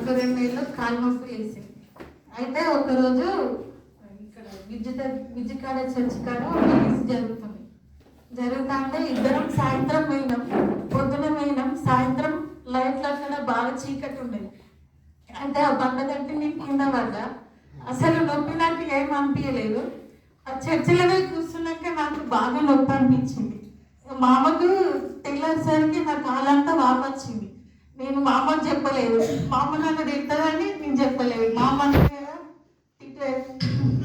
ఒక 2 నెలలు కాలు నొప్పి వేసింది. అయితే ఒకరోజు ఇక్కడ విజయకాడ చర్చి కాడ జరుగుతుంది. జరుగుతుంటే ఇద్దరం సాయంత్రం పోయినాం. పొద్దున పోయినాం, సాయంత్రం లైట్లు అక్కడ బాగా చీకటి ఉండేది. అంటే ఆ బండ కట్టి నేను కింద పడ్డా. అసలు నొప్పి నాకు ఏం అనిపించలేదు. ఆ చర్చిలో కూర్చున్నాక నాకు బాగా నొప్పి అనిపించింది. మా అమ్మకు తెల్లారిసరికి నా కాలంతా వాపొచ్చింది. నేను మా అమ్మకు చెప్పలేదు. మా అమ్మ నన్ను తిడతానని నేను చెప్పలేదు. మా అమ్మ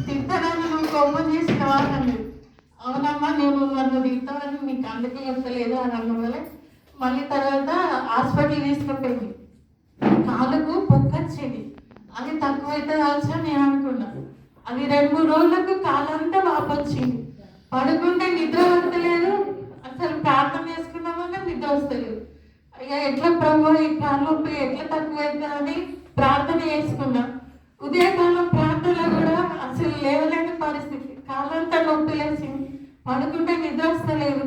తిడతానని నువ్వు కొమ్మ చేసినవా అన్నది. అవునమ్మా, నేను నన్ను తిడతానని నీకు అందుకే చెప్పలేదు అని అన్న వల్ల మళ్ళీ తర్వాత హాస్పిటల్ తీసుకుపోయింది. కాలుకు పొక్కొచ్చేది. అది తక్కువైతే కావచ్చు నేను అనుకున్నా. అది 2-3 రోజులకు కాలంతా వాపొచ్చింది. పడుకుంటే నిద్ర వస్తలేదు. అసలు ప్రార్థన చేసుకున్నామన్నా నిద్ర వస్తలేదు. ఇక ఎట్లా ప్రభు ఈ కాలు నొప్పి ఎట్లా తక్కువైతుందని ప్రార్థన చేసుకున్నా. ఉదయకాలం ప్రార్థనలో కూడా అసలు లేవలేని పరిస్థితి. కాలంతా నొప్పి లేచింది. పడుకుంటే నిద్ర వస్తలేదు.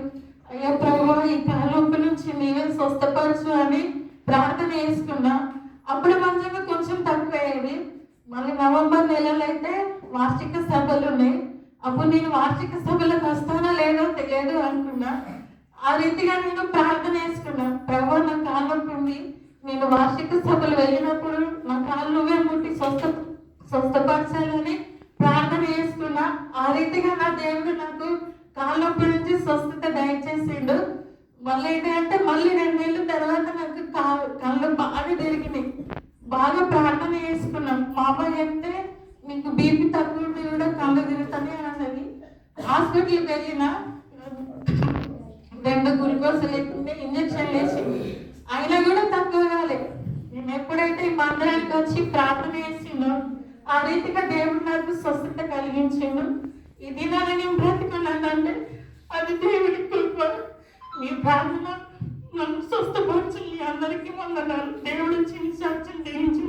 అయ్యో ప్రభు ఈ కాలు నొప్పి నుంచి నీవే స్వస్థపరచు అని ప్రార్థన చేసుకున్నా. అప్పుడు మంచిగా కొంచెం తక్కువయ్యేది. మళ్ళీ నవంబర్ నెలలో అయితే వార్షిక సభలు ఉన్నాయి. అప్పుడు నేను వార్షిక సభలకు వస్తానా లేదో తెలియదు అనుకున్నా. ఆ రీతిగా నేను ప్రార్థన చేసుకున్నా. ప్రభు నా కాలు నొప్పి ఉంది, నేను వార్షిక సభలు వెళ్ళినప్పుడు నా కాలు నువ్వే ముట్టి స్వస్థపరచాలని ప్రార్థన చేసుకున్నా. ఆ రీతిగా నా దేవుడు నాకు కాలు నొప్పి నుంచి స్వస్థత దయచేసిండు. మళ్ళీ ఏంటంటే మళ్ళీ 2 నెలల తర్వాత నాకు కళ్ళు బాగా తిరిగినాయి. బాగా ప్రార్థన చేసుకున్నాం. మా అమ్మ చెప్తే నీకు బీపీ తక్కువ ఉంటే కూడా కళ్ళు తిరుగుతానే అన్నది. హాస్పిటల్కి వెళ్ళిన 2 గ్లూకోజ్ లేకుంటే ఇంజక్షన్ వేసి అయినా కూడా తక్కువ కాలేదు. నేను ఎప్పుడైతే ఈ మందిరానికి వచ్చి ప్రార్థన చేసిండో ఆ రీతిగా దేవుడు నాకు స్వస్థత కలిగించిండు. ఈ దినాన్ని నేను బ్రతుకున్నానంటే అది దేవుడి కృప. మీ ప్రార్థన నన్ను స్వస్థపరచండి. అందరికీ వందనాలు. దేవుడు చిన్న సాక్ష్యం దీవించి